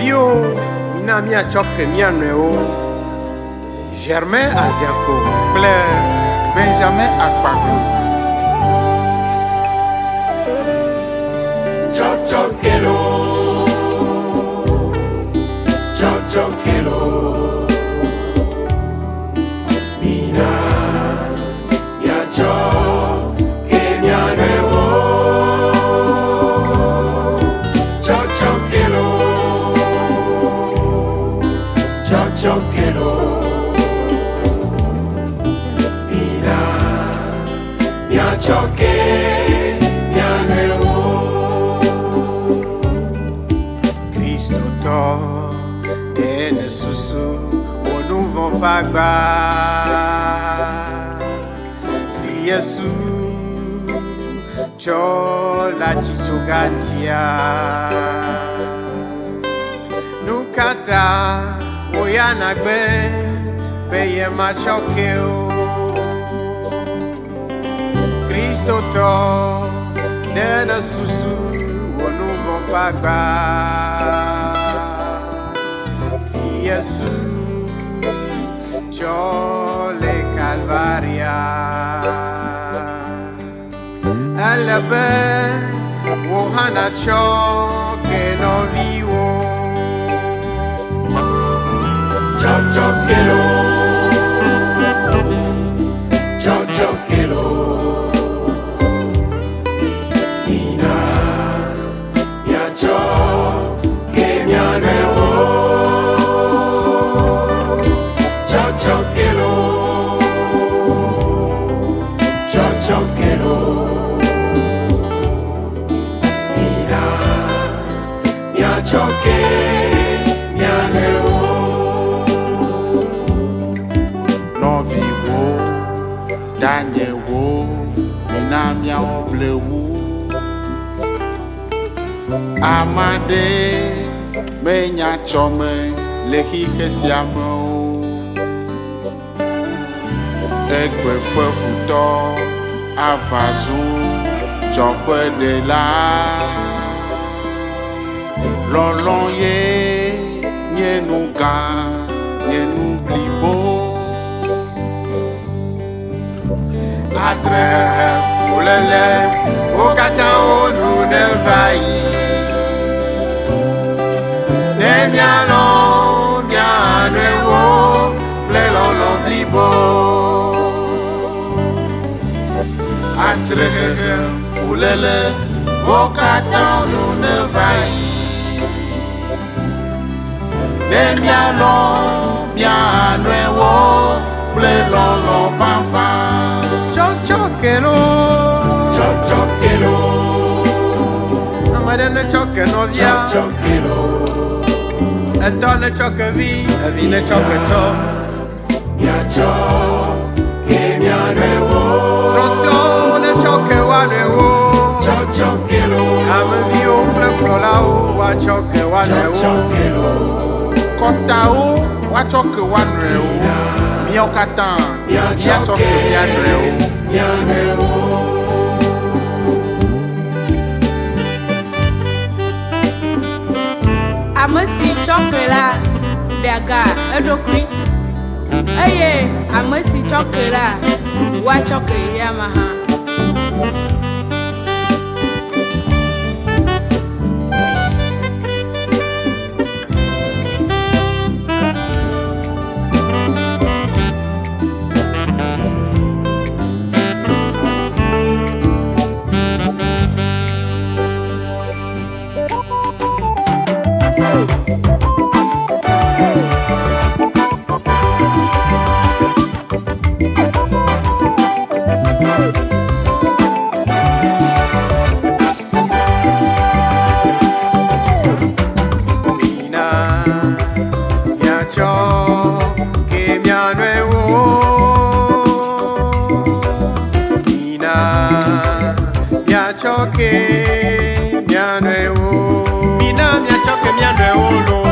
vio, mina mia choque mia neo. Germain Azianko. Benjamen Akpaglo. Tsotsoke lo, Tsotsoke lo, mina mia choque mia neo. Tsotsoke lo, Tsotsoke lo, mina mia choque mia neo. Dene susu, on nous vend pas bas. Si Yesu, chola chichogantia. Nukata, oyanagbe, beye machokeo. Christo to, dene susu, on nous vend pas bas. Jesus, Chole Calvaria, Elle, Wohana Choke no vivo. Tsotsoke lo, Tsotsoke lo, mina mia choque mia neo. Tsotsoke lo, Tsotsoke lo, mina mia choque mia neo. Novi wo, danye wo, mina mia oble wo. Amade, menya chome, lehi kesiamo. Egbe futo, avazu, chokwe de la. Lolon ye, nye nou gan, nye nou blibo. Atre, fulele, okata o nou ne vayi. Ne mianon, mianwe wo, ple lolon blibo. Atre, fulele, okata o nou ne vayi. Ne mianon, mianwe wo, ple lolon fanfan. Tsotsoke lo, Tsotsoke lo, amade ne choque no via. Tsotsoke lo, Eto ne choque vi ne choque to. mia choque mia neo. Sroto ne choque wa newo. Tsotsoke lo, Ame vi o ple plola o wa choque wa newo. Tsotsoke lo, Kota o, wachoke wanre o. Mia okatan, mia mia choke mia nre o. mia neo. Amasi chocola, daga, edokri. Aye, amasi chocola, wa choke yamaha. Choque, mia nuevo. Mina mia choque mia nuevo.